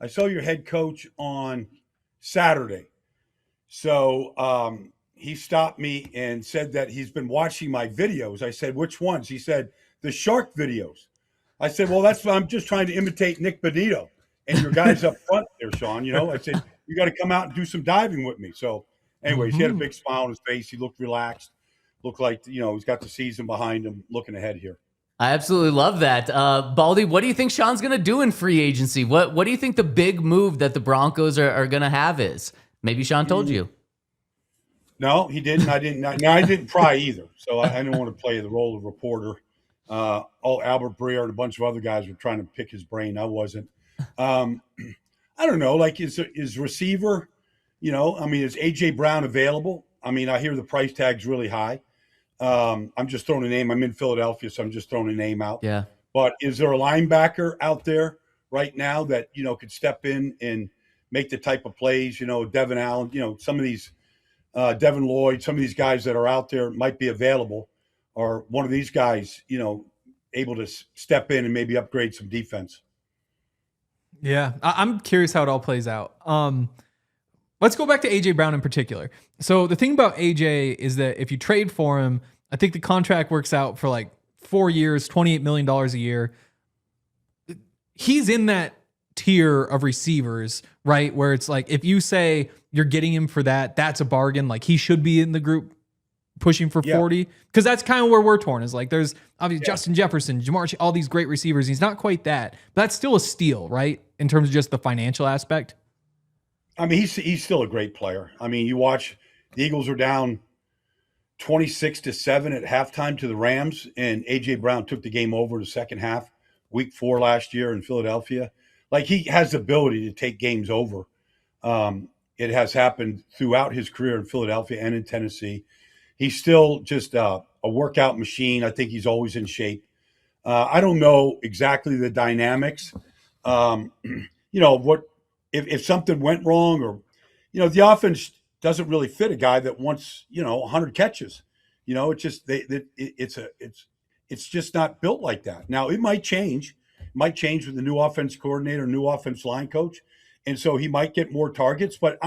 I saw your head coach on Saturday. So he stopped me and said that he's been watching my videos. I said, which ones? He said, the shark videos. I said, well, I'm just trying to imitate Nick Benito and your guys up front there, Sean. I said, you got to come out and do some diving with me. So, anyways, he had a big smile on his face. He looked relaxed, looked like, he's got the season behind him, looking ahead here. I absolutely love that. Baldy, what do you think Sean's going to do in free agency? What do you think the big move that the Broncos are going to have is? Maybe Sean told you. No, he didn't. I didn't pry either. So I didn't want to play the role of reporter. Albert Breer and a bunch of other guys were trying to pick his brain. I wasn't. I don't know. Like, is receiver, is A.J. Brown available? I hear the price tag's really high. I'm just throwing a name. I'm in Philadelphia, so I'm just throwing a name out. Yeah. But is there a linebacker out there right now that, could step in and make the type of plays, Devin Allen, some of these Devin Lloyd, some of these guys that are out there might be available, or one of these guys, able to step in and maybe upgrade some defense. Yeah, I'm curious how it all plays out. Let's go back to A.J. Brown in particular. So the thing about A.J. is that if you trade for him, I think the contract works out for like 4 years, $28 million a year. He's in that tier of receivers, right? Where it's like, if you say you're getting him for that, that's a bargain. Like, he should be in the group pushing for 40, because that's kind of where we're torn. Is like, there's obviously Justin Jefferson, Jamar Chase, all these great receivers. He's not quite that, but that's still a steal, right? In terms of just the financial aspect. He's still a great player. You watch, the Eagles are down 26-7 at halftime to the Rams, and A.J. Brown took the game over the second half, week 4 last year in Philadelphia. Like, he has the ability to take games over. It has happened throughout his career in Philadelphia and in Tennessee. He's still just a workout machine. I think he's always in shape. I don't know exactly the dynamics. If something went wrong, or, the offense doesn't really fit a guy that wants, 100 catches. It's just it's just not built like that. Now, it might change. It might change with the new offense coordinator, new offense line coach, and so he might get more targets. But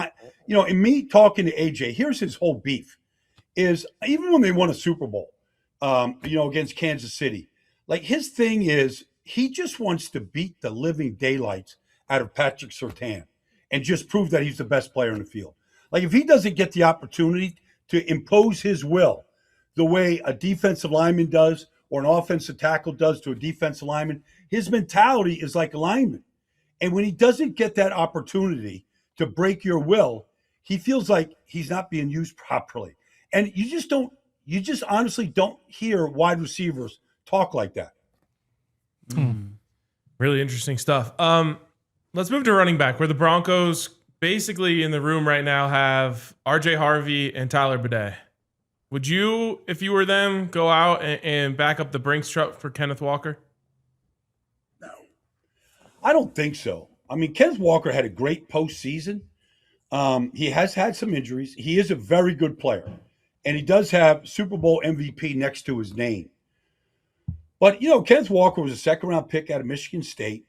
in me talking to AJ, here's his whole beef: is even when they won a Super Bowl, against Kansas City, like, his thing is he just wants to beat the living daylights out of Patrick Surtain and just prove that he's the best player in the field. Like, if he doesn't get the opportunity to impose his will the way a defensive lineman does, or an offensive tackle does to a defensive lineman, his mentality is like a lineman. And when he doesn't get that opportunity to break your will, he feels like he's not being used properly. And you just honestly don't hear wide receivers talk like that. Really interesting stuff. Let's move to running back, where the Broncos basically in the room right now have RJ Harvey and Tyler Bidet. Would you, if you were them, go out and back up the Brinks truck for Kenneth Walker? No, I don't think so. Kenneth Walker had a great postseason. He has had some injuries. He is a very good player, and he does have Super Bowl MVP next to his name. But, Kenneth Walker was a second-round pick out of Michigan State.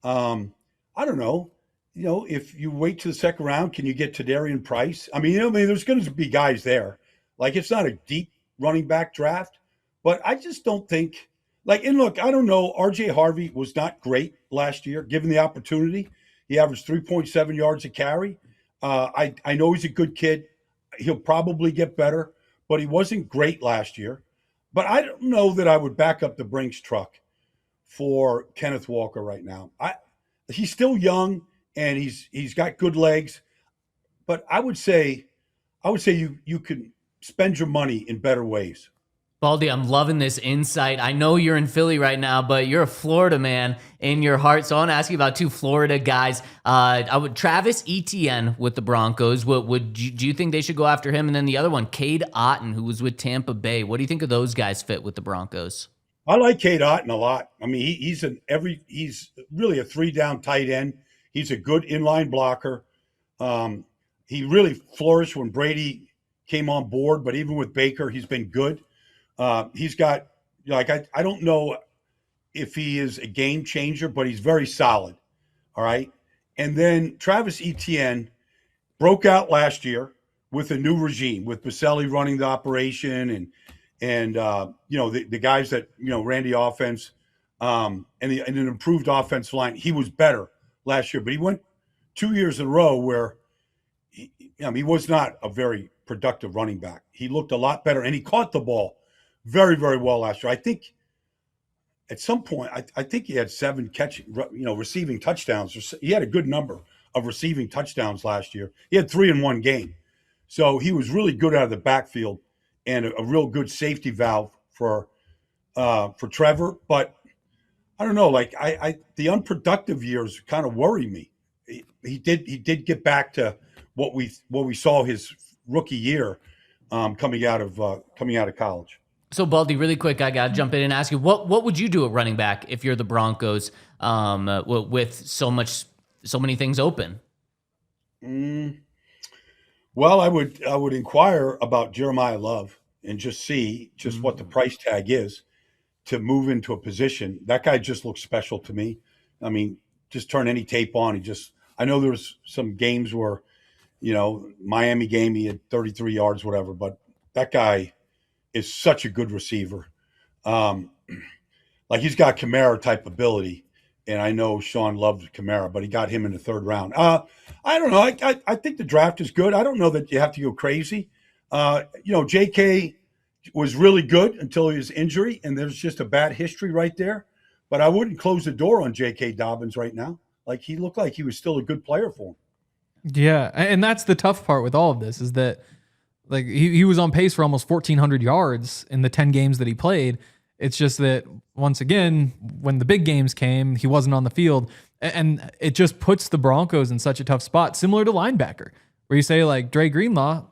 I don't know. If you wait to the second round, can you get Tadarian Price? There's going to be guys there. Like, it's not a deep running back draft, but I just don't think – and look, I don't know. RJ Harvey was not great last year, given the opportunity. He averaged 3.7 yards a carry. I know he's a good kid. He'll probably get better, but he wasn't great last year. But I don't know that I would back up the Brinks truck for Kenneth Walker right now. He's still young, and he's got good legs, but I would say you can spend your money in better ways. Baldy, I'm loving this insight. I know you're in Philly right now, but you're a Florida man in your heart. So I want to ask you about two Florida guys. Travis Etienne with the Broncos. Do you think they should go after him? And then the other one, Cade Otton, who was with Tampa Bay. What do you think of those guys fit with the Broncos? I like Cade Otton a lot. He's really a 3-down tight end. He's a good inline blocker. He really flourished when Brady came on board, but even with Baker, he's been good. He's got, I don't know if he is a game changer, but he's very solid. All right. And then Travis Etienne broke out last year with a new regime, with Baselli running the operation and the guys that ran the offense and an improved offensive line. He was better last year, but he went 2 years in a row where he was not a very productive running back. He looked a lot better, and he caught the ball very, very well last year. I think at some point, I think he had 7 receiving touchdowns. He had a good number of receiving touchdowns last year. He had 3 in one game. So he was really good out of the backfield and a real good safety valve for Trevor. But I don't know, the unproductive years kind of worry me. He did get back to what we saw his rookie year coming out of college. So Baldy, really quick, I got to jump in and ask you, what would you do at running back if you're the Broncos with so many things open? Well, I would inquire about Jeremiah Love and just see what the price tag is to move into a position. That guy just looks special to me. I mean, just turn any tape on. I know there's some games where, Miami game, he had 33 yards, whatever, but that guy is such a good receiver. He's got Kamara type ability, and I know Sean loved Kamara, but he got him in the 3rd round. I don't know. I think the draft is good. I don't know that you have to go crazy. J.K. was really good until his injury, and there's just a bad history right there. But I wouldn't close the door on J.K. Dobbins right now. He looked like he was still a good player for him. Yeah, and that's the tough part with all of this is that he was on pace for almost 1,400 yards in the 10 games that he played. It's just that, once again, when the big games came, he wasn't on the field. And it just puts the Broncos in such a tough spot, similar to linebacker, where you say, Dre Greenlaw,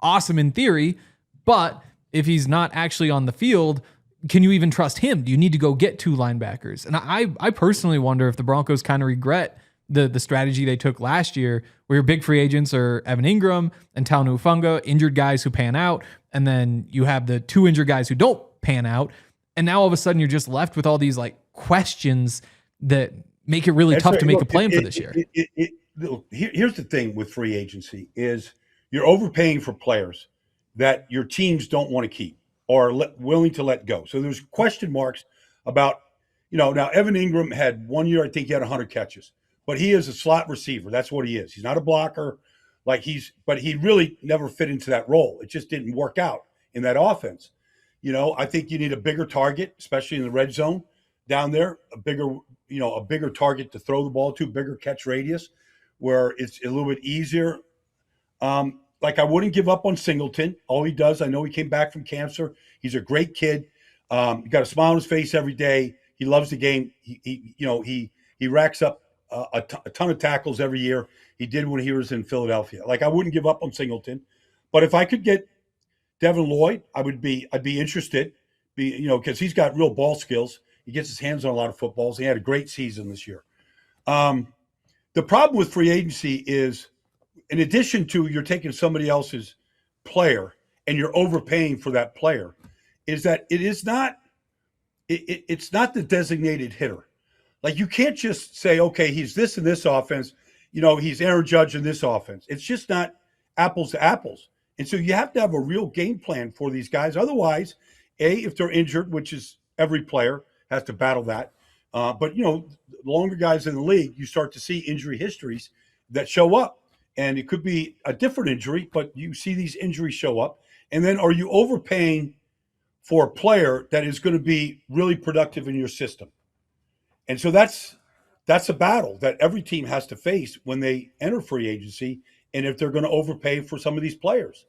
awesome in theory, but if he's not actually on the field, can you even trust him? Do you need to go get 2 linebackers? And I personally wonder if the Broncos kind of regret the strategy they took last year, where your big free agents are Evan Ingram and Talnu Funga, injured guys who pan out, and then you have the 2 injured guys who don't pan out. And now all of a sudden you're just left with all these questions that make it really tough to make a plan for this year. Here's the thing with free agency is you're overpaying for players that your teams don't want to keep or willing to let go. So there's question marks about, now Evan Ingram had 1 year, I think he had 100 catches, but he is a slot receiver. That's what he is. He's not a blocker. But he really never fit into that role. It just didn't work out in that offense. I think you need a bigger target, especially in the red zone down there, a bigger target to throw the ball to, bigger catch radius, where it's a little bit easier. I wouldn't give up on Singleton. All he does, I know he came back from cancer. He's a great kid. He got a smile on his face every day. He loves the game. He racks up a ton of tackles every year. He did when he was in Philadelphia. I wouldn't give up on Singleton, but if I could get Devin Lloyd, I'd be interested. Because he's got real ball skills. He gets his hands on a lot of footballs. He had a great season this year. The problem with free agency is, in addition to you're taking somebody else's player and you're overpaying for that player, is that it's not the designated hitter. You can't just say, okay, he's this in this offense. He's Aaron Judge in this offense. It's just not apples to apples. And so you have to have a real game plan for these guys. Otherwise, if they're injured, which is every player has to battle that. But the longer guys in the league, you start to see injury histories that show up. And it could be a different injury, but you see these injuries show up. And then are you overpaying for a player that is going to be really productive in your system? And so that's a battle that every team has to face when they enter free agency, and if they're going to overpay for some of these players.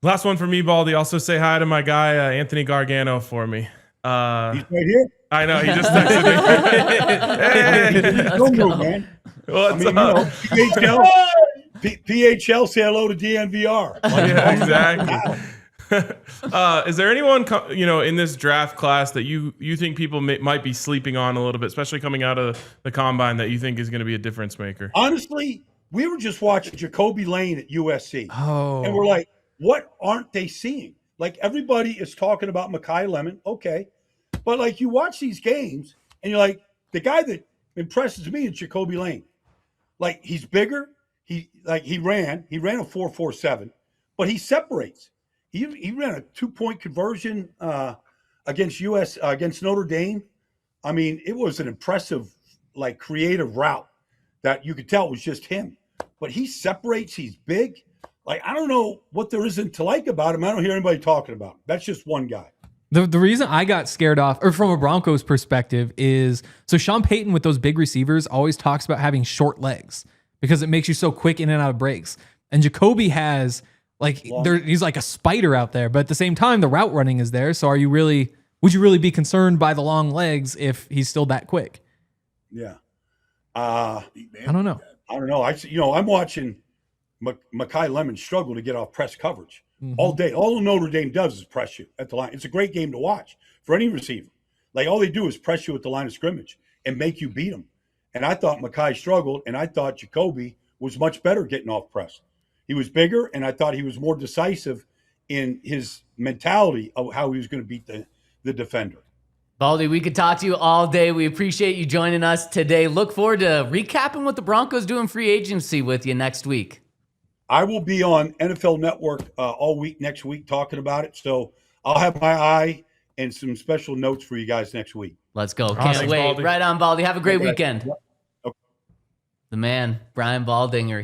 Last one for me, Baldy. Also say hi to my guy, Anthony Gargano, for me. He's right here. I know. He just texted me. Hey, don't move, man. What's up? PHL, say hello to DNVR. Yeah, exactly. Is there anyone in this draft class that you think people might be sleeping on a little bit, especially coming out of the combine, that you think is going to be a difference maker? Honestly, we were just watching Jacoby Lane at USC, and we're like, what aren't they seeing? Everybody is talking about Mekhi Lemon, okay, but you watch these games and you're like, the guy that impresses me is Jacoby Lane. Like he's bigger. He ran a 4.47, but he separates. He ran a 2-point conversion against Notre Dame. I mean, it was an impressive, like creative route that you could tell was just him. But he separates. He's big. Like I don't know what there isn't to like about him. I don't hear anybody talking about him. That's just one guy. The reason I got scared off, or from a Broncos perspective, is so Sean Payton with those big receivers always talks about having short legs because it makes you so quick in and out of breaks. And Jacoby has he's like a spider out there, but at the same time, the route running is there. So would you really be concerned by the long legs if he's still that quick? Yeah. I don't know. I'm watching Mekhi Lemon struggle to get off press coverage all day. All Notre Dame does is press you at the line. It's a great game to watch for any receiver. Like all they do is press you at the line of scrimmage and make you beat them. And I thought Mekhi struggled, and I thought Jacoby was much better getting off press. He was bigger, and I thought he was more decisive in his mentality of how he was going to beat the defender. Baldy, we could talk to you all day. We appreciate you joining us today. Look forward to recapping what the Broncos do in free agency with you next week. I will be on NFL Network all week next week talking about it. So I'll have my eye and some special notes for you guys next week. Let's go. Awesome. Can't wait. Baldy. Right on, Baldy. Have a great weekend. Yep. The man, Brian Baldinger.